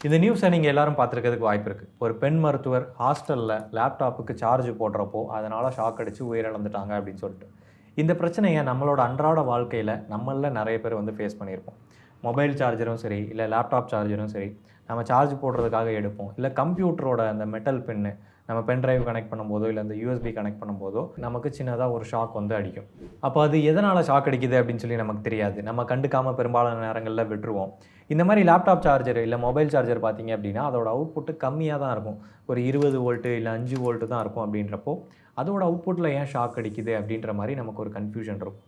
இந்த நியூஸை நீங்கள் எல்லாரும் பார்த்துருக்கிறதுக்கு வாய்ப்பு இருக்குது. ஒரு பெண் மருத்துவர் ஹாஸ்டலில் லேப்டாப்புக்கு சார்ஜ் போடுறப்போ அதனால் ஷாக் அடித்து உயிரிழந்துட்டாங்க அப்படின்னு சொல்லிட்டு. இந்த பிரச்சனையை நம்மளோட அன்றாட வாழ்க்கையில் நம்மளில் நிறைய பேர் வந்து ஃபேஸ் பண்ணியிருப்போம். மொபைல் சார்ஜரும் சரி, இல்லை லேப்டாப் சார்ஜரும் சரி, நம்ம சார்ஜ் போடுறதுக்காக எடுப்போம். இல்லை கம்ப்யூட்டரோட அந்த மெட்டல் பின்னு நம்ம பென் டிரைவ் கனெக்ட் பண்ணும்போதோ இல்லை அந்த யூஎஸ்பி கனெக்ட் பண்ணும்போதோ நமக்கு சின்னதாக ஒரு ஷாக் வந்து அடிக்கும். அப்போ அது எதனால் ஷாக் அடிக்குது அப்படின்னு சொல்லி நமக்கு தெரியாது. நம்ம கண்டுக்காமல் பெரும்பாலான நேரங்களில் விட்டுருவோம். இந்த மாதிரி லேப்டாப் சார்ஜர் இல்லை மொபைல் சார்ஜர் பார்த்தீங்க அப்படின்னா அதோட அவுட்புட்டு கம்மியாக தான் இருக்கும். ஒரு 20 வோல்ட்டு இல்லை 5 வோல்ட்டு தான் இருக்கும். அப்படின்றப்போ அதோட அவுட்புட்டில் ஏன் ஷாக் அடிக்குது அப்படின்ற மாதிரி நமக்கு ஒரு கன்ஃபியூஷன் இருக்கும்.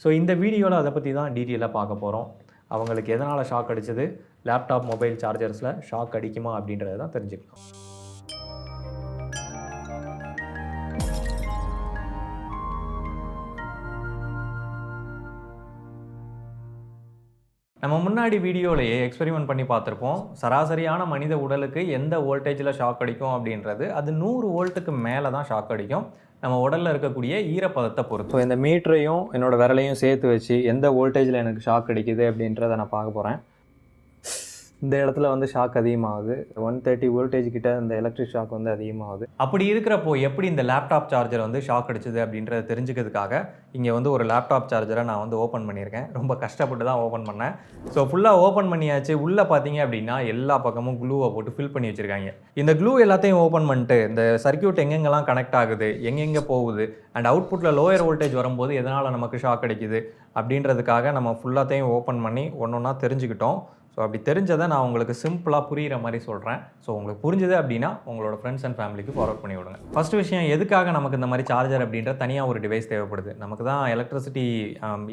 ஸோ இந்த வீடியோவில் அதை பற்றி தான் டீட்டெயிலாக பார்க்க போகிறோம். அவங்களுக்கு எதனால் ஷாக் அடித்தது, லேப்டாப் மொபைல் சார்ஜர்ஸில் ஷாக் அடிக்குமா அப்படின்றத தான் தெரிஞ்சுக்கலாம். நம்ம முன்னாடி வீடியோலேயே எக்ஸ்பெரிமெண்ட் பண்ணி பார்த்துருப்போம். சராசரியான மனித உடலுக்கு எந்த வோல்டேஜில் ஷாக் அடிக்கும் அப்படின்றது அது 100 வோல்ட்டுக்கு மேலே தான் ஷாக் அடிக்கும், நம்ம உடலில் இருக்கக்கூடிய ஈரப்பதத்தை பொறுத்து. ஸோ இந்த மீட்டரையும் என்னோடய விரலையும் சேர்த்து வச்சு எந்த வோல்டேஜில் எனக்கு ஷாக் அடிக்குது அப்படின்றத நான் பார்க்க போகிறேன். இந்த இடத்துல வந்து ஷாக் அதிகமாகுது. 130 வோல்டேஜ் கிட்ட இந்த எலக்ட்ரிக் ஷாக் வந்து அதிகமாகுது. அப்படி இருக்கிறப்போ எப்படி இந்த லேப்டாப் சார்ஜர் வந்து ஷாக் அடிச்சது அப்படின்றத தெரிஞ்சுக்கிறதுக்காக இங்கே வந்து ஒரு லேப்டாப் சார்ஜரை நான் வந்து ஓப்பன் பண்ணியிருக்கேன். ரொம்ப கஷ்டப்பட்டு தான் ஓப்பன் பண்ணேன். ஸோ ஃபுல்லாக ஓப்பன் பண்ணியாச்சு. உள்ளே பார்த்தீங்க அப்படின்னா எல்லா பக்கமும் க்ளூவை போட்டு ஃபில் பண்ணி வச்சுருக்காங்க. இந்த க்ளூ எல்லாத்தையும் ஓப்பன் பண்ணிட்டு இந்த சர்க்யூட் எங்கெங்கெல்லாம் கனெக்ட் ஆகுது, எங்கெங்கே போகுது, அண்ட் அவுட்புட்டில் லோயர் வோல்டேஜ் வரும்போது எதனால் நமக்கு ஷாக் அடிக்குது அப்படின்றதுக்காக நம்ம ஃபுல்லாத்தையும் ஓப்பன் பண்ணி ஒன்று ஒன்றா தெரிஞ்சுக்கிட்டோம். ஸோ அப்படி தெரிஞ்சதை நான் உங்களுக்கு சிம்பிளாக புரிகிற மாதிரி சொல்கிறேன். ஸோ உங்களுக்கு புரிஞ்சுது அப்படின்னா உங்களோட ஃப்ரெண்ட்ஸ் அண்ட் ஃபேமிலிக்கு ஃபார்வர்ட் பண்ணி விடுங்க. ஃபஸ்ட்டு விஷயம், எதுக்காக நமக்கு இந்த மாதிரி சார்ஜர் அப்படின்ற தனியாக ஒரு டிவைஸ் தேவைப்படுது? நமக்கு தான் எலக்ட்ரிசிட்டி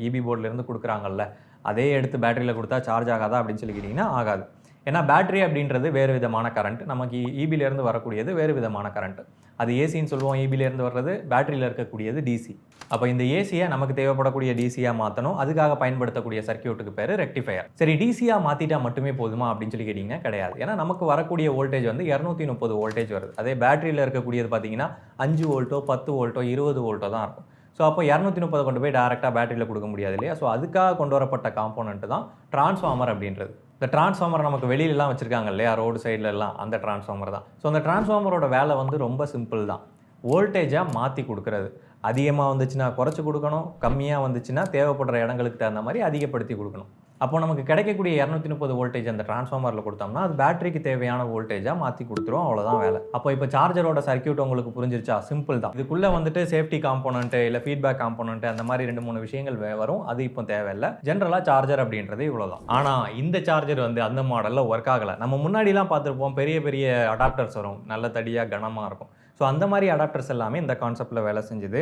இபி போர்ட்லேருந்து கொடுக்குறாங்கல்ல, அதே எடுத்து பேட்டரியில் கொடுத்தா சார்ஜ் ஆகாதா அப்படின்னு சொல்லி கேட்டிங்கன்னா ஆகாது. ஏன்னா பேட்டரி அப்படின்றது வேறு விதமான கரண்ட், நமக்கு இபிலேருந்து வரக்கூடியது வேறு விதமான கரண்ட். அது ஏசின்னு சொல்லுவோம், இபிலேருந்து வர்றது, பேட்டரியில் இருக்கக்கூடியது டிசி. அப்போ இந்த ஏசியை நமக்கு தேவைப்படக்கூடிய டிசியாக மாற்றணும். அதுக்காக பயன்படுத்தக்கூடிய சர்க்யூட்டுக்கு பேர் ரெக்டிஃபயர். சரி, டிசியாக மாற்றிட்டா மட்டுமே போதுமா அப்படின்னு சொல்லி கேட்டிங்கன்னா கிடையாது. ஏன்னா நமக்கு வரக்கூடிய வோல்டேஜ் வந்து 230 வோல்டேஜ் வருது. அதே பேட்டரியில் இருக்கக்கூடியது பார்த்தீங்கன்னா 5 வோல்ட்டோ 10 வோல்ட்டோ 20 வோல்ட்டோ தான் இருக்கும். ஸோ அப்போ 230 கொண்டு போய் டேரெக்டாக பேட்டரியில் கொடுக்க முடியாது இல்லையா? ஸோ அதுக்காக கொண்டு வரப்பட்ட காம்போனன்ட் தான் டிரான்ஸ்ஃபார்மர் அப்படின்றது. இந்த டிரான்ஸ்ஃபார்மர் நமக்கு வெளியிலலாம் வச்சுருக்காங்க இல்லையா, ரோடு சைட்லலாம், அந்த டிரான்ஸ்ஃபார்மர் தான். ஸோ அந்த டிரான்ஸ்ஃபார்மரோட வேலை வந்து ரொம்ப சிம்பிள் தான். வோல்டேஜாக மாற்றி கொடுக்குறது. அதிகமாக வந்துச்சுன்னா குறைச்சி கொடுக்கணும், கம்மியாக வந்துச்சுன்னா தேவைப்படுற இடங்களுக்கு தகுந்த மாதிரி அதிகப்படுத்தி கொடுக்கணும். அப்போ நமக்கு கிடைக்கக்கூடிய 230 வோல்டேஜ் அந்த டிரான்ஸ்ஃபார்மரில் கொடுத்தோம்னா அது பேட்டரிக்கு தேவையான வோல்டேஜாக மாற்றி கொடுத்துரும். அவ்வளோதான் வேலை. அப்போ இப்போ சார்ஜரோட சர்க்யூட் உங்களுக்கு புரிஞ்சிருச்சா? சிம்பிள் தான். இதுக்குள்ளே வந்துட்டு சேஃப்டி காம்போனன்ட்டு இல்லை ஃபீட்பேக் காம்போனன்ட்டு அந்த மாதிரி 2-3 விஷயங்கள் வரும். அது இப்போ தேவையில்லை. ஜென்ரலாக சார்ஜர் அப்படின்றது இவ்வளோதான். ஆனால் இந்த சார்ஜர் வந்து அந்த மாடலில் ஒர்க் ஆகலை. நம்ம முன்னாடிலாம் பார்த்துருப்போம், பெரிய பெரிய அடாப்டர்ஸ் வரும், நல்ல தடியாக கனமாக இருக்கும். ஸோ அந்த மாதிரி அடாப்டர்ஸ் எல்லாமே இந்த கான்செப்டில் வேலை செஞ்சுது.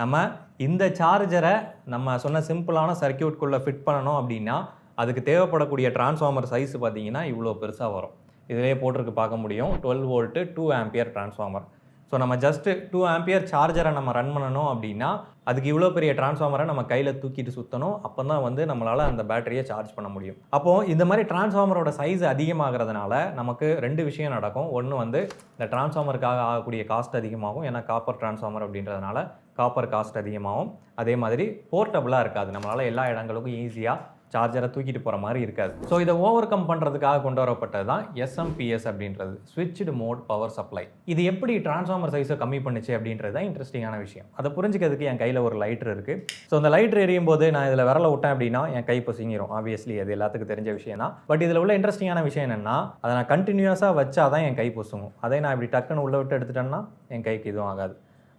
நம்ம இந்த சார்ஜரை நம்ம சொன்ன சிம்பிளான சர்க்யூட்குள்ளே ஃபிட் பண்ணணும் அப்படின்னா அதுக்கு தேவைப்படக்கூடிய டிரான்ஸ்ஃபார்மர் சைஸ் பார்த்தீங்கன்னா இவ்வளோ பெருசாக வரும். இதிலே போட்டிருக்கு, பார்க்க முடியும். 12 வோல்ட்டு 2 ஆம்பியர் டிரான்ஸ்ஃபார்மர். ஸோ நம்ம ஜஸ்ட்டு 2 ஆம்பியர் சார்ஜரை நம்ம ரன் பண்ணணும் அப்படின்னா அதுக்கு இவ்வளோ பெரிய டிரான்ஸ்ஃபார்மரை நம்ம கையில் தூக்கிட்டு சுற்றணும். அப்போ தான் வந்து நம்மளால் அந்த பேட்டரியை சார்ஜ் பண்ண முடியும். அப்போது இந்த மாதிரி டிரான்ஸ்ஃபார்மரோட சைஸ் அதிகமாகிறதுனால நமக்கு 2 விஷயம் நடக்கும். ஒன்று வந்து இந்த டிரான்ஸ்ஃபார்மருக்காக ஆகக்கூடிய காஸ்ட் அதிகமாகும். ஏன்னா காப்பர் டிரான்ஸ்ஃபார்மர் அப்படின்றதுனால காப்பர் காஸ்ட் அதிகமாகும். அதே மாதிரி போர்ட்டபுளாக இருக்காது. நம்மளால் எல்லா இடங்களுக்கும் ஈஸியாக சார்ஜரை தூக்கிட்டு போகிற மாதிரி இருக்காது. ஸோ இதை ஓவர் கம் பண்ணுறதுக்காக கொண்டு வரப்பட்டது தான் எஸ்எம்பிஎஸ் அப்படின்றது, ஸ்விட்ச்டு மோட் பவர் சப்ளை. இது எப்படி டிரான்ஸ்ஃபார்மர் சைஸை கம்மி பண்ணுச்சு அப்படின்றது தான் இன்ட்ரெஸ்டிங்கான விஷயம். அதை புரிஞ்சுக்கிறதுக்கு என் கையில் ஒரு லைட்டர் இருக்குது. ஸோ அந்த லைட்டர் எரியும் போது நான் இதில் விரல விட்டேன் அப்படின்னா என் கை பொசுங்கிரும். ஆப்வியஸ்லி அது எல்லாத்துக்கும் தெரிஞ்ச விஷயம் தான். பட் இதில் உள்ள இன்ட்ரெஸ்டிங்கான விஷயம் என்னென்னா, அதை நான் கண்டினியூஸாக வச்சா தான் என் கை பொசுங்கும். அதே நான் இப்படி டக்குன்னு உள்ளே விட்டு எடுத்துட்டேன்னா என் கைக்கு எதுவும் ஆகாது.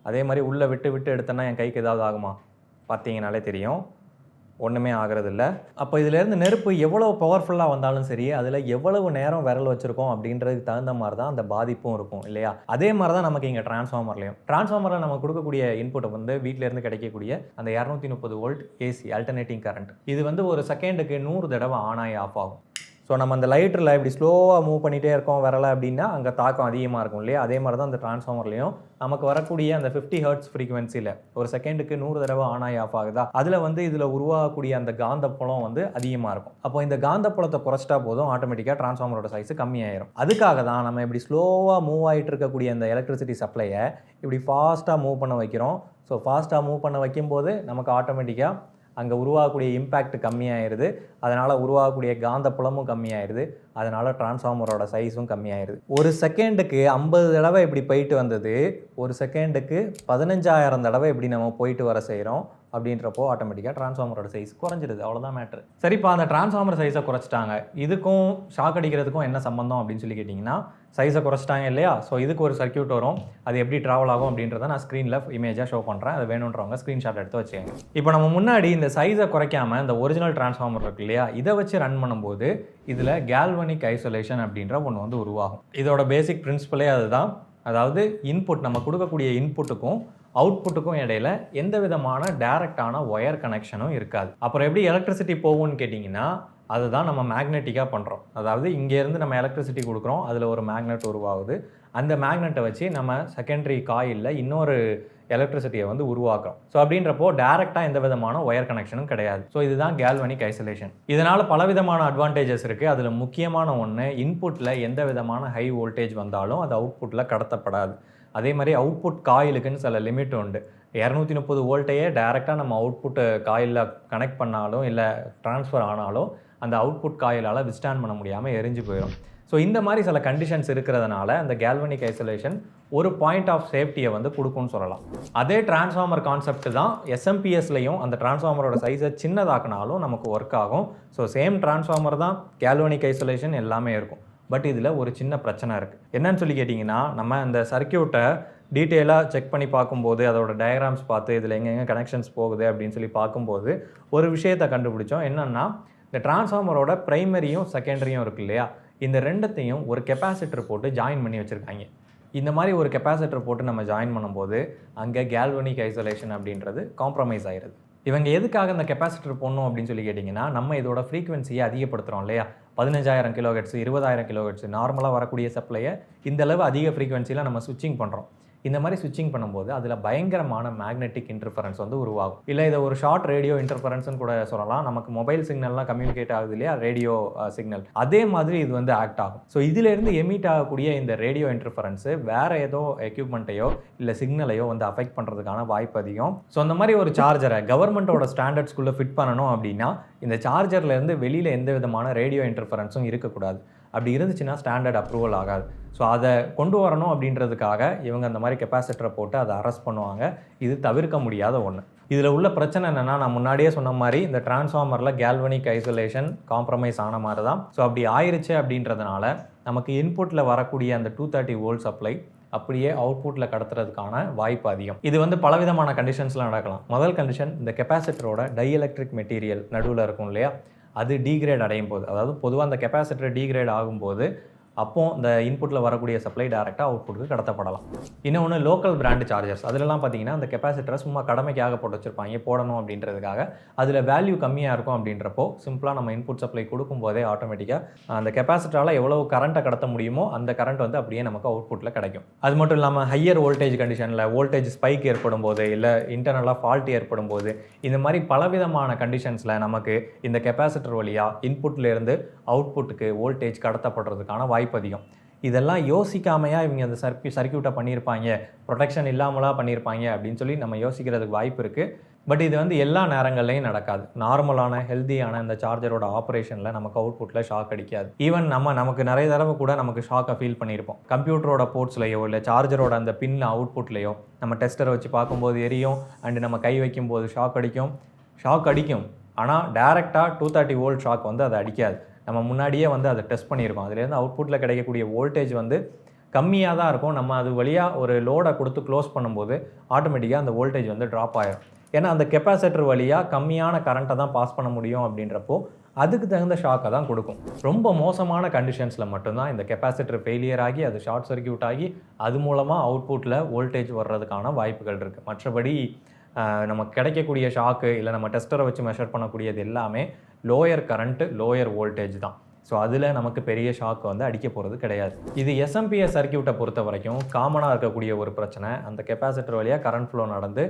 அதே மாதிரி உள்ளே விட்டு எடுத்தேன்னா என் கைக்கு ஏதாவது ஆகுமா? பார்த்தீங்கனாலே தெரியும், ஒன்றுமே ஆகிறதில்ல. அப்போ இதிலேருந்து நெருப்பு எவ்வளோ பவர்ஃபுல்லாக வந்தாலும் சரி, அதில் எவ்வளவு நேரம் விரல் வச்சுருக்கோம் அப்படின்றதுக்கு தகுந்த மாதிரி தான் அந்த பாதிப்பும் இருக்கும் இல்லையா? அதே மாதிரி தான் நமக்கு இங்கே டிரான்ஸ்ஃபார்மரில் நம்ம கொடுக்கக்கூடிய இன்புட்டை வந்து வீட்டிலேருந்து கிடைக்கக்கூடிய அந்த 230 வோல்ட் ஏசி ஆல்டர்னேட்டிங் கரண்ட், இது வந்து ஒரு செகண்டுக்கு 100 தடவை ஆன் ஆகி ஆஃப் ஆகும். ஸோ நம்ம அந்த லைட்டரில் இப்படி ஸ்லோவாக மூவ் பண்ணிகிட்டே இருக்கோம் வரலை அப்படின்னா அங்கே தாக்கம் அதிகமாக இருக்கும் இல்லையா? அதே மாதிரி தான் அந்த டிரான்ஸ்ஃபார்மர்லையும் நமக்கு வரக்கூடிய அந்த 50 ஹெர்ட்ஸ் ஃப்ரீக்வன்சியில் ஒரு செகண்டுக்கு 100 தடவை ஆன் ஆகி ஆஃப் ஆகுதா, அதில் வந்து இதில் உருவாகக்கூடிய அந்த காந்தப்புலம் வந்து அதிகமாக இருக்கும். அப்போ இந்த காந்தப்புலத்தை குறைச்சிட்டா போதும், ஆட்டோமேட்டிக்காக டிரான்ஸ்ஃபார்மரோட சைஸ் கம்மியாயிரும். அதுக்காக தான் நம்ம இப்படி ஸ்லோவாக மூவ் ஆகிட்டு இருக்கக்கூடிய அந்த எலக்ட்ரிசிட்டி சப்ளையை இப்படி ஃபாஸ்ட்டாக மூவ் பண்ண வைக்கிறோம். ஸோ ஃபாஸ்ட்டாக மூவ் பண்ண வைக்கும்போது நமக்கு ஆட்டோமேட்டிக்காக அங்கே உருவாகக்கூடிய இம்பேக்ட் கம்மியாயிருது, அதனால் உருவாகக்கூடிய காந்த புலமும் கம்மியாயிருது, அதனால் டிரான்ஸ்ஃபார்மரோட சைஸும் கம்மியாயிருது. ஒரு செகண்டுக்கு 50 தடவை இப்படி போயிட்டு வந்தது ஒரு செகண்டுக்கு 15,000 தடவை இப்படி நம்ம போயிட்டு வர செய்கிறோம். அப்படின்றப்போ ஆட்டோமேட்டிக்காக டிரான்ஸ்ஃபார்மரோட சைஸ் குறைஞ்சிடுது. அவ்வளோதான் மேட்ரு. சரிப்பா, அந்த டிரான்ஸ்ஃபார்மர் சைஸை குறைச்சிட்டாங்க, இதுக்கும் ஷாக் அடிக்கிறதுக்கும் என்ன சம்பந்தம் அப்படின்னு சொல்லி கேட்டிங்கன்னா, சைஸை குறைச்சிட்டாங்க இல்லையா? ஸோ இதுக்கு ஒரு சர்க்யூட் வரும், அது எப்படி ட்ராவல் ஆகும் அப்படின்றத நான் ஸ்க்ரீனில் இமேஜாக ஷோ பண்ணுறேன். அது வேணுன்றவங்க ஸ்க்ரீன்ஷாட் எடுத்து வச்சுக்கோங்க. இப்போ நம்ம முன்னாடி இந்த சைஸை குறைக்காமல் இந்த ஒரிஜினல் டிரான்ஸ்ஃபார்மர் இருக்கு இல்லையா, இதை வச்சு ரன் பண்ணும்போது இதில் கேல்வனிக் ஐசோலேஷன் அப்படின்ற ஒன்று வந்து உருவாகும். இதோட பேசிக் பிரின்சிபலே அதுதான். அதாவது இன்புட், நம்ம கொடுக்கக்கூடிய இன்புட்டுக்கும் அவுட்புட்டுக்கும் இடையில எந்த விதமான டைரக்டான ஒயர் கனெக்ஷனும் இருக்காது. அப்புறம் எப்படி எலக்ட்ரிசிட்டி போகும்னு கேட்டிங்கன்னா, அதுதான் நம்ம மேக்னெட்டிக்காக பண்ணுறோம். அதாவது இங்கேருந்து நம்ம எலக்ட்ரிசிட்டி கொடுக்குறோம், அதில் ஒரு மேக்னெட் உருவாகுது. அந்த மேக்னெட்டை வச்சு நம்ம செகண்டரி காயிலில் இன்னொரு எலக்ட்ரிசிட்டியை வந்து உருவாக்குறோம். ஸோ அப்படின்றப்போ டேரெக்டாக எந்த விதமான ஒயர் கனெக்ஷனும் கிடையாது. ஸோ இதுதான் கேல்வனிக் ஐசோலேஷன். இதனால் பலவிதமான அட்வான்டேஜஸ் இருக்குது. அதில் முக்கியமான ஒன்று, இன்புட்டில் எந்த விதமான ஹை வோல்டேஜ் வந்தாலும் அது அவுட்புட்டில் கடத்தப்படாது. அதே மாதிரி அவுட்புட் காயிலுக்குன்னு சில லிமிட் உண்டு. 230 வோல்ட்டையே டேரெக்டாக நம்ம அவுட்புட்டு காயிலில் கனெக்ட் பண்ணாலும் இல்லை ட்ரான்ஸ்ஃபர் ஆனாலும் அந்த அவுட்புட் காயிலால் விஸ்டாண்ட் பண்ண முடியாமல் எரிஞ்சு போயிடும். ஸோ இந்த மாதிரி சில கண்டிஷன்ஸ் இருக்கிறதுனால அந்த கேல்வனிக் ஐசோலேஷன் ஒரு பாயிண்ட் ஆஃப் சேஃப்டியை வந்து கொடுக்கும்னு சொல்லலாம். அதே டிரான்ஸ்ஃபார்மர் கான்செப்ட் தான் எஸ்எம்பிஎஸ்லையும் அந்த டிரான்ஸ்ஃபார்மரோட சைஸை சின்னதாக்கினாலும் நமக்கு ஒர்க் ஆகும். ஸோ சேம் டிரான்ஸ்ஃபார்மர் தான், கேல்வனிக் ஐசோலேஷன் எல்லாமே இருக்கும். பட் இதில் ஒரு சின்ன பிரச்சனை இருக்குது. என்னன்னு சொல்லி கேட்டிங்கன்னா, நம்ம இந்த சர்க்கியூட்டை டீட்டெயிலாக செக் பண்ணி பார்க்கும்போது, அதோட டயக்ராம்ஸ் பார்த்து இதில் எங்கெங்கே கனெக்ஷன்ஸ் போகுது அப்படின்னு சொல்லி பார்க்கும்போது ஒரு விஷயத்தை கண்டுபிடிச்சோம். என்னென்னா, இந்த டிரான்ஸ்ஃபார்மரோட ப்ரைமரியும் செகண்டரியும் இருக்கு இல்லையா, இந்த ரெண்டத்தையும் ஒரு கெப்பாசிட்டர் போட்டு ஜாயின் பண்ணி வச்சுருக்காங்க. இந்த மாதிரி ஒரு கெப்பாசிட்டர் போட்டு நம்ம ஜாயின் பண்ணும்போது அங்கே கேல்வனிக் ஐசோலேஷன் அப்படின்றது காம்ப்ரமைஸ் ஆகிடுது. இவங்க எதுக்காக இந்த கெப்பாசிட்டர் போடணும் அப்படின்னு சொல்லி கேட்டிங்கன்னா, நம்ம இதோட ஃப்ரீக்வன்சியை அதிகப்படுத்துகிறோம் இல்லையா, 15,000 கிலோஹெர்ட்ஸ், 20,000 கிலோஹெர்ட்ஸ் நார்மலாக வரக்கூடிய சப்ளையை இந்தளவு அதிக ஃப்ரீக்வன்சியில் நம்ம ஸ்விட்சிங் பண்ணுறோம். இந்த மாதிரி ஸ்விட்சிங் பண்ணும்போது அதில் பயங்கரமான மேக்னெட்டிக் இன்டர்ஃபரன்ஸ் வந்து உருவாகும். இல்லை இதை ஒரு ஷார்ட் ரேடியோ இன்டர்ஃபரன்ஸ்னு கூட சொல்லலாம். நமக்கு மொபைல் சிக்னல்லாம் கம்யூனிகேட் ஆகுது இல்லையா, ரேடியோ சிக்னல், அதே மாதிரி இது வந்து ஆக்ட் ஆகும். ஸோ இதிலேருந்து எமிட் ஆகக்கூடிய இந்த ரேடியோ இன்டர்ஃபரன்ஸு வேறு ஏதோ எக்யூப்மெண்ட்டையோ இல்லை சிக்னலையோ வந்து அஃபெக்ட் பண்ணுறதுக்கான வாய்ப்பு அதிகம். ஸோ அந்த மாதிரி ஒரு சார்ஜரை கவர்மெண்ட்டோட ஸ்டாண்டர்ட்ஸ்குள்ளே ஃபிட் பண்ணணும் அப்படின்னா இந்த சார்ஜர்லேருந்து வெளியில் எந்த விதமான ரேடியோ இன்டர்ஃபரன்ஸும் இருக்கக்கூடாது. அப்படி இருந்துச்சுன்னா ஸ்டாண்டர்ட் அப்ரூவல் ஆகாது. ஸோ அதை கொண்டு வரணும் அப்படின்றதுக்காக இவங்க அந்த மாதிரி கெப்பாசிட்டரை போட்டு அதை அரெஸ்ட் பண்ணுவாங்க. இது தவிர்க்க முடியாத ஒன்று. இதில் உள்ள பிரச்சனை என்னென்னா, நான் முன்னாடியே சொன்ன மாதிரி இந்த டிரான்ஸ்ஃபார்மரில் கேல்வனிக் ஐசோலேஷன் காம்ப்ரமைஸ் ஆன மாதிரி தான். ஸோ அப்படி ஆயிடுச்சு அப்படின்றதுனால நமக்கு இன்புட்டில் வரக்கூடிய அந்த 230 வோல்ட் சப்ளை அப்படியே அவுட்புட்டில் கடத்துறதுக்கான வாய்ப்பு அதிகம். இது வந்து பலவிதமான கண்டிஷன்ஸில் நடக்கலாம். முதல் கண்டிஷன், இந்த கெப்பாசிட்டரோட டைஎலக்ட்ரிக் மெட்டீரியல் நடுவில் இருக்கும் இல்லையா, அது டீக்ரேட் அடையும் போது, அதாவது பொதுவாக அந்த கெப்பாசிட்டர் டீக்ரேட் ஆகும்போது அப்போ இந்த இன்புட்டில் வரக்கூடிய சப்ளை டேரெக்டாக அவுட்புட்டுக்கு கடத்தப்படலாம். இன்னொன்று லோக்கல் பிராண்டு சார்ஜர்ஸ், அதிலலாம் பார்த்தீங்கன்னா அந்த கெப்பாசிட்டரை சும்மா கடமைக்காக போட்டு வச்சுருப்பாங்க, போடணும் அப்படின்றதுக்காக. அதில் வேல்யூ கம்மியாக இருக்கும். அப்படின்றப்போ சிம்பிளாக நம்ம இன்புட் சப்ளை கொடுக்கும்போதே ஆட்டோமேட்டிக்காக அந்த கெப்பாசிட்டரால் எவ்வளவு கரண்ட்டை கடத்த முடியுமோ அந்த கரண்ட் வந்து அப்படியே நமக்கு அவுட்புட்டில் கிடைக்கும். அது மட்டும் இல்லாமல் ஹையர் வோல்டேஜ் கண்டிஷனில் வோல்டேஜ் ஸ்பைக் ஏற்படும் போது, இல்லை இன்டர்னலாக ஃபால்ட் ஏற்படும் போது, இந்த மாதிரி பலவிதமான கண்டிஷன்ஸில் நமக்கு இந்த கெப்பாசிட்டர் வழியாக இன்புட்லேருந்து அவுட்புட்டுக்கு வோல்டேஜ் கடத்தப்படுறதுக்கான வாய்ப்பு அதிகம். இதெல்லாம் யோசிக்காமையா இவங்க அந்த சர்க்கியூட்டை பண்ணியிருப்பாங்க, ப்ரொடெக்ஷன் இல்லாமலாம் பண்ணியிருப்பாங்க அப்படின்னு சொல்லி நம்ம யோசிக்கிறதுக்கு வாய்ப்பு இருக்குது. பட் இது வந்து எல்லா நேரங்கள்லையும் நடக்காது. நார்மலான ஹெல்த்தியான இந்த சார்ஜரோட ஆப்ரேஷனில் நமக்கு அவுட்புட்டில் ஷாக் அடிக்காது. ஈவன் நமக்கு நிறைய தடவை கூட நமக்கு ஷாக்கை ஃபீல் பண்ணியிருப்போம். கம்ப்யூட்டரோட போர்ட்ஸ்லையோ இல்லை சார்ஜரோட அந்த பின் அவுட்புட்லையோ நம்ம டெஸ்டரை வச்சு பார்க்கும்போது எரியும், அண்டு நம்ம கை வைக்கும்போது ஷாக் அடிக்கும். ஆனால் டேரெக்டாக 230 வோல்ட் ஷாக் வந்து அதை அடிக்காது. நம்ம முன்னாடியே வந்து அதை டெஸ்ட் பண்ணியிருக்கோம். அதுலேருந்து அவுட்புட்டில் கிடைக்கக்கூடிய வோல்டேஜ் வந்து கம்மியாக தான் இருக்கும். நம்ம அது வழியாக ஒரு லோடை கொடுத்து க்ளோஸ் பண்ணும்போது ஆட்டோமேட்டிக்காக அந்த வோல்டேஜ் வந்து ட்ராப் ஆகிடும். ஏன்னா அந்த கெப்பாசிட்டர் வழியாக கம்மியான கரண்ட்டை தான் பாஸ் பண்ண முடியும். அப்படின்றப்போ அதுக்கு தகுந்த ஷாக்கை தான் கொடுக்கும். ரொம்ப மோசமான கண்டிஷன்ஸில் மட்டும்தான் இந்த கெப்பாசிட்டர் ஃபெயிலியர் ஆகி அது ஷார்ட் சர்க்யூட் ஆகி அது மூலமாக அவுட்புட்டில் வோல்டேஜ் வர்றதுக்கான வாய்ப்புகள் இருக்குது. மற்றபடி நமக்கு கிடைக்கக்கூடிய ஷாக்கு இல்லை நம்ம டெஸ்டரை வச்சு மெஷர் பண்ணக்கூடியது எல்லாமே லோயர் கரண்ட்டு, லோயர் வோல்டேஜ் தான். ஸோ அதில் நமக்கு பெரிய ஷாக் வந்து அடிக்க போகிறது கிடையாது. இது எஸ்எம்பிஎஸ் சர்க்கியூட்டை பொறுத்த வரைக்கும் காமனாக இருக்கக்கூடிய ஒரு பிரச்சனை. அந்த கெப்பாசிட்டர் வழியாக கரண்ட் ஃப்ளோ நடந்து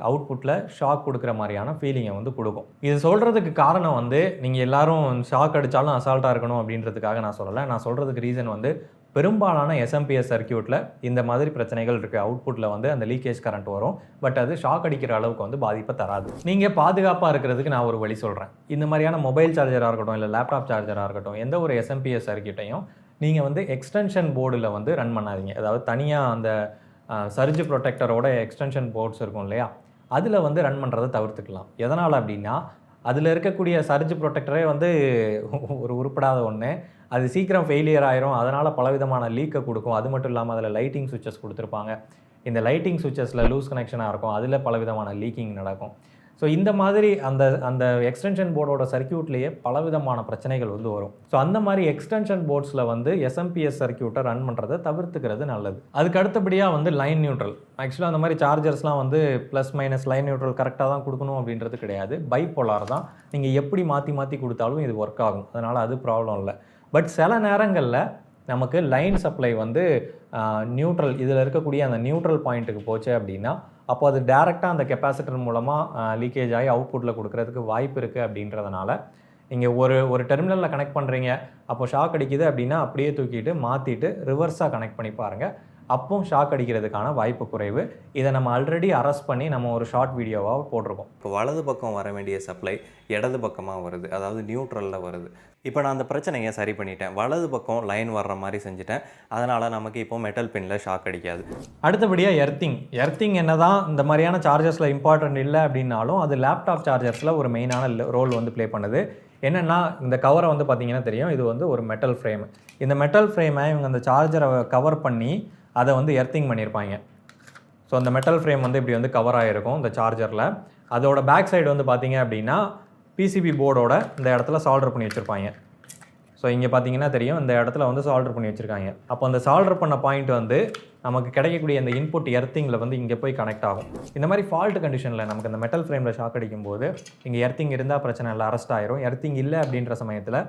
அவுட்புட்டில் ஷாக் கொடுக்குற மாதிரியான ஃபீலிங்கை வந்து கொடுக்கும். இது சொல்கிறதுக்கு காரணம் வந்து நீங்கள் எல்லோரும் ஷாக் அடித்தாலும் அசால்ட்டாக இருக்கணும் அப்படின்றதுக்காக நான் சொல்லலை. நான் சொல்கிறதுக்கு ரீசன் வந்து பெரும்பாலான எஸ்எம்பிஎஸ் சர்க்கியூட்டில் இந்த மாதிரி பிரச்சனைகள் இருக்குது. அவுட்புட்டில் வந்து அந்த லீக்கேஜ் கரண்ட் வரும், பட் அது ஷாக் அடிக்கிற அளவுக்கு வந்து பாதிப்பை தராது. நீங்கள் பாதுகாப்பாக இருக்கிறதுக்கு நான் ஒரு வழி சொல்கிறேன். இந்த மாதிரியான மொபைல் சார்ஜராக இருக்கட்டும், இல்லை லேப்டாப் சார்ஜராக இருக்கட்டும், எந்த ஒரு எஸ்எம்பிஎஸ் சர்க்கியூட்டையும் நீங்கள் வந்து எக்ஸ்டென்ஷன் போர்டில் வந்து ரன் பண்ணாதீங்க. அதாவது தனியாக அந்த சர்ஜ் ப்ரொடெக்டரோட எக்ஸ்டென்ஷன் போர்ட்ஸ் இருக்கும் இல்லையா, அதில் வந்து ரன் பண்ணுறதை தவிர்த்துக்கலாம். எதனால் அப்படின்னா, அதில் இருக்கக்கூடிய சர்ஜ் ப்ரொடெக்டரே வந்து ஒரு உருப்படாத ஒன்று. அது சீக்கிரம் ஃபெயிலியர் ஆயிரும். அதனால் பலவிதமான லீக்கை கொடுக்கும். அது மட்டும் இல்லாமல் அதில் லைட்டிங் சுவிட்சஸ் கொடுத்துருப்பாங்க. இந்த லைட்டிங் சுவிட்சஸில் லூஸ் கனெக்ஷனாக இருக்கும். அதில் பலவிதமான லீக்கிங் நடக்கும். ஸோ இந்த மாதிரி அந்த எக்ஸ்டென்ஷன் போர்டோட சர்க்கியூட்லேயே பலவிதமான பிரச்சனைகள் வந்து வரும். ஸோ அந்த மாதிரி எக்ஸ்டென்ஷன் போர்ட்ஸில் வந்து எஸ்எம்பிஎஸ் சர்க்கியூட்டை ரன் பண்ணுறதை தவிர்த்துக்கிறது நல்லது. அதுக்கு அடுத்தபடியாக வந்து லைன் நியூட்ரல். ஆக்சுவலாக அந்த மாதிரி சார்ஜர்ஸ்லாம் வந்து ப்ளஸ் மைனஸ் லைன் நியூட்ரல் கரெக்டாக தான் கொடுக்கணும் அப்படின்றது கிடையாது. பைபோலார் தான். நீங்கள் எப்படி மாற்றி கொடுத்தாலும் இது ஒர்க் ஆகும். அதனால் அது ப்ராப்ளம் இல்லை. பட் சில நேரங்களில் நமக்கு லைன் சப்ளை வந்து நியூட்ரல், இதில் இருக்கக்கூடிய அந்த நியூட்ரல் பாயிண்ட்டுக்கு போச்சு அப்படின்னா, அப்போ அது டேரெக்டாக அந்த கெப்பாசிட்டர் மூலமாக லீக்கேஜ் ஆகி அவுட்புட்டில் கொடுக்குறதுக்கு வாய்ப்பு இருக்குது. அப்படின்றதுனால நீங்கள் ஒரு டெர்மினலில் கனெக்ட் பண்ணுறீங்க, அப்போ ஷாக் அடிக்குது அப்படின்னா அப்படியே தூக்கிட்டு மாற்றிட்டு ரிவர்ஸாக கனெக்ட் பண்ணி பாருங்கள். அப்போ ஷாக் அடிக்கிறதுக்கான வாய்ப்பு குறைவு. இதை நம்ம ஆல்ரெடி அரெஸ்ட் பண்ணி நம்ம ஒரு ஷார்ட் வீடியோவாக போட்டிருக்கோம். இப்போ வலது பக்கம் வர வேண்டிய சப்ளை இடது பக்கமாக வருது, அதாவது நியூட்ரலில் வருது. இப்போ நான் அந்த பிரச்சனையை சரி பண்ணிட்டேன். வலது பக்கம் லைன் வர்ற மாதிரி செஞ்சுட்டேன். அதனால் நமக்கு இப்போ மெட்டல் பின்னில் ஷாக் அடிக்காது. அடுத்தபடியாக எர்த்திங் என்ன தான் இந்த மாதிரியான சார்ஜர்ஸில் இம்பார்ட்டன்ட் இல்லை அப்படின்னாலும் அது லேப்டாப் சார்ஜர்ஸில் ஒரு மெயினான ரோல் வந்து ப்ளே பண்ணுது. என்னென்னா, இந்த கவரை வந்து பார்த்திங்கன்னா தெரியும், இது வந்து ஒரு மெட்டல் ஃப்ரேம். இந்த மெட்டல் ஃப்ரேமை இவங்க அந்த சார்ஜரை கவர் பண்ணி அதை வந்து எர்த்திங் பண்ணியிருப்பாங்க. ஸோ அந்த மெட்டல் ஃப்ரேம் வந்து இப்படி வந்து கவர் ஆகிருக்கும் இந்த சார்ஜரில். அதோட பேக் சைடு வந்து பார்த்திங்க அப்படின்னா பிசிபி போர்டோட இந்த இடத்துல சால்டர் பண்ணி வச்சுருப்பாங்க. ஸோ இங்கே பார்த்தீங்கன்னா தெரியும், இந்த இடத்துல வந்து சால்டர் பண்ணி வச்சுருக்காங்க. அப்போ அந்த சால்டர் பண்ண பாயிண்ட் வந்து நமக்கு கிடைக்கக்கூடிய அந்த இன்புட் எர்த்திங்கில் வந்து இங்கே போய் கனெக்ட் ஆகும். இந்த மாதிரி ஃபால்ட் கண்டிஷனில் நமக்கு இந்த மெட்டல் ஃப்ரேமில் ஷாக் அடிக்கும் போது இங்கே எர்த்திங் இருந்தால் பிரச்சனை இல்லை, அரெஸ்ட் ஆயிரும். எர்த்திங் இல்லை அப்படின்ற சமயத்தில்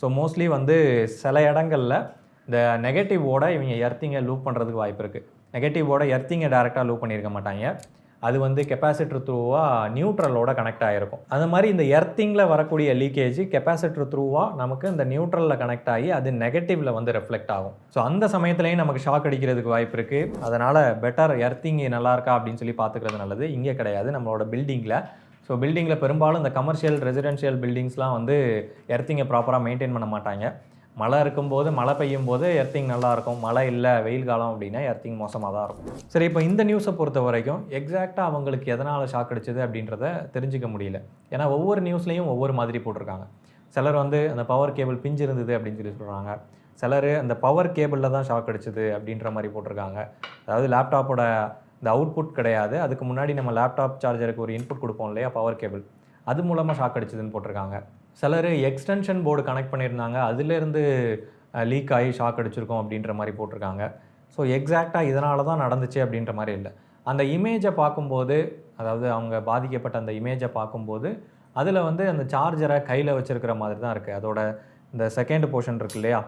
ஸோ மோஸ்ட்லி வந்து சில இடங்களில் இந்த நெகட்டிவோட இவங்க எர்த்திங்கை லூப் பண்ணுறதுக்கு வாய்ப்பு இருக்குது. நெகட்டிவோட எர்த்திங்கை டேரெக்டாக லூப் பண்ணியிருக்க மாட்டாங்க. அது வந்து கெப்பாசிட்டர் த்ரூவாக நியூட்ரலோட கனெக்ட் ஆகிருக்கும். அந்த மாதிரி இந்த எர்த்திங்கில் வரக்கூடிய லீக்கேஜ் கெப்பாசிட்டர் த்ரூவாக நமக்கு இந்த நியூட்ரலில் கனெக்ட் ஆகி அது நெகட்டிவில் வந்து ரெஃப்ளெக்ட் ஆகும். ஸோ அந்த சமயத்துலேயும் நமக்கு ஷாக் அடிக்கிறதுக்கு வாய்ப்பு இருக்குது. அதனால் பெட்டர் எர்த்திங் நல்லா இருக்கா அப்படின்னு சொல்லி பார்த்துக்கிறது நல்லது. இங்கே கிடையாது, நம்மளோட பில்டிங்கில். ஸோ பில்டிங்கில் பெரும்பாலும் இந்த கமர்ஷியல் ரெசிடென்ஷியல் பில்டிங்ஸ்லாம் வந்து எர்த்திங்கை ப்ராப்பராக மெயின்டைன் பண்ண மாட்டாங்க. மழை இருக்கும்போது, மழை பெய்யும் போது எர்த்திங் நல்லாயிருக்கும். மழை இல்லை, வெயில் காலம் அப்படின்னா எர்த்திங் மோசமாக தான் இருக்கும். சரி, இப்போ இந்த நியூஸை பொறுத்த வரைக்கும் எக்ஸாக்டாக அவங்களுக்கு எதனால் ஷாக் அடிச்சது அப்படின்றத தெரிஞ்சிக்க முடியல. ஏன்னா ஒவ்வொரு நியூஸ்லேயும் ஒவ்வொரு மாதிரி போட்டிருக்காங்க. சிலர் வந்து அந்த பவர் கேபிள் பிஞ்சு இருந்தது அப்படின்னு சொல்லி சொல்கிறாங்க. சிலர் அந்த பவர் கேபிளில் தான் ஷாக் அடிச்சது அப்படின்ற மாதிரி போட்டிருக்காங்க. அதாவது லேப்டாப்போட இந்த அவுட்புட் கிடையாது, அதுக்கு முன்னாடி நம்ம லேப்டாப் சார்ஜருக்கு ஒரு இன்புட் கொடுப்போம் இல்லையா, பவர் கேபிள், அது மூலமாக ஷாக் அடிச்சதுன்னு போட்டிருக்காங்க. சிலர் எக்ஸ்டென்ஷன் போர்டு கனெக்ட் பண்ணியிருந்தாங்க, அதுலேருந்து லீக் ஆகி ஷாக் அடிச்சிருக்கோம் அப்படின்ற மாதிரி போட்டிருக்காங்க. ஸோ எக்ஸாக்டாக இதனால தான் நடந்துச்சு அப்படின்ற மாதிரி இல்லை. அந்த இமேஜை பார்க்கும்போது, அதாவது அவங்க பாதிக்கப்பட்ட அந்த இமேஜை பார்க்கும்போது அதில் வந்து அந்த சார்ஜரை கையில் வச்சுருக்கிற மாதிரி தான் இருக்குது. அதோட இந்த செகண்ட் போர்ஷன் இருக்குது இல்லையா,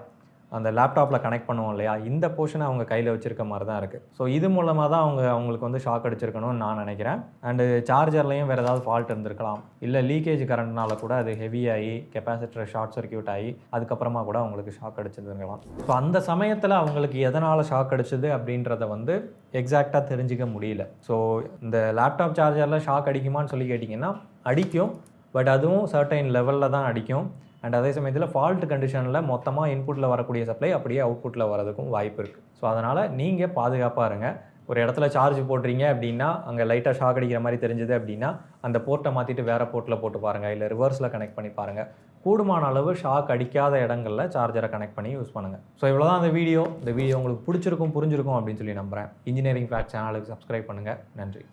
அந்த லேப்டாப்பில் கனெக்ட் பண்ணுவோம் இல்லையா, இந்த போர்ஷனை அவங்க கையில் வச்சுருக்க மாதிரி தான் இருக்குது. ஸோ இது மூலமாக தான் அவங்களுக்கு வந்து ஷாக் அடிச்சிருக்கணும்னு நான் நினைக்கிறேன். அண்டு சார்ஜர்லேயும் வேறு ஏதாவது ஃபால்ட் இருந்திருக்கலாம், இல்லை லீக்கேஜ் கரண்ட்னால கூட அது ஹெவியாகி கெப்பாசிட்டர் ஷார்ட் சர்க்கியூட் ஆகி அதுக்கப்புறமா கூட அவங்களுக்கு ஷாக் அடிச்சிருந்துருக்கலாம். ஸோ அந்த சமயத்தில் அவங்களுக்கு எதனால் ஷாக் அடிச்சது அப்படின்றத வந்து எக்ஸாக்டாக தெரிஞ்சிக்க முடியல. ஸோ இந்த லேப்டாப் சார்ஜரில் ஷாக் அடிக்குமான்னு சொல்லி கேட்டிங்கன்னா அடிக்கும், பட் அதுவும் சர்டைன் லெவலில் தான் அடிக்கும். அண்ட் அதே சமயத்தில் ஃபால்ட் கண்டிஷனில் மொத்தமாக இன்புட்டில் வரக்கூடிய சப்ளை அப்படியே அவுட்புட்டில் வரதுக்கும் வாய்ப்பு இருக்குது. ஸோ அதனால் நீங்கள் பாதுகாப்பாக இருங்க. ஒரு இடத்துல சார்ஜ் போடுறீங்க அப்படின்னா அங்கே லைட்டாக ஷாக் அடிக்கிற மாதிரி தெரிஞ்சது அப்படின்னா அந்த போர்ட்டை மாற்றிட்டு வேறு போர்ட்டில் போட்டு பாருங்கள், இல்லை ரிவர்ஸில் கனெக்ட் பண்ணி பாருங்கள். கூடுமான அளவு ஷாக் அடிக்காத இடங்களில் சார்ஜரை கனெக்ட் பண்ணி யூஸ் பண்ணுங்கள். ஸோ இவ்வளோ தான் இந்த வீடியோ உங்களுக்கு பிடிச்சிருக்கும், புரிஞ்சிருக்கும் அப்படின்னு சொல்லி நம்புகிறேன். இன்ஜினியரிங் ஃபேக்ட் சேனலுக்கு சப்ஸ்கிரைப் பண்ணுங்கள். நன்றி.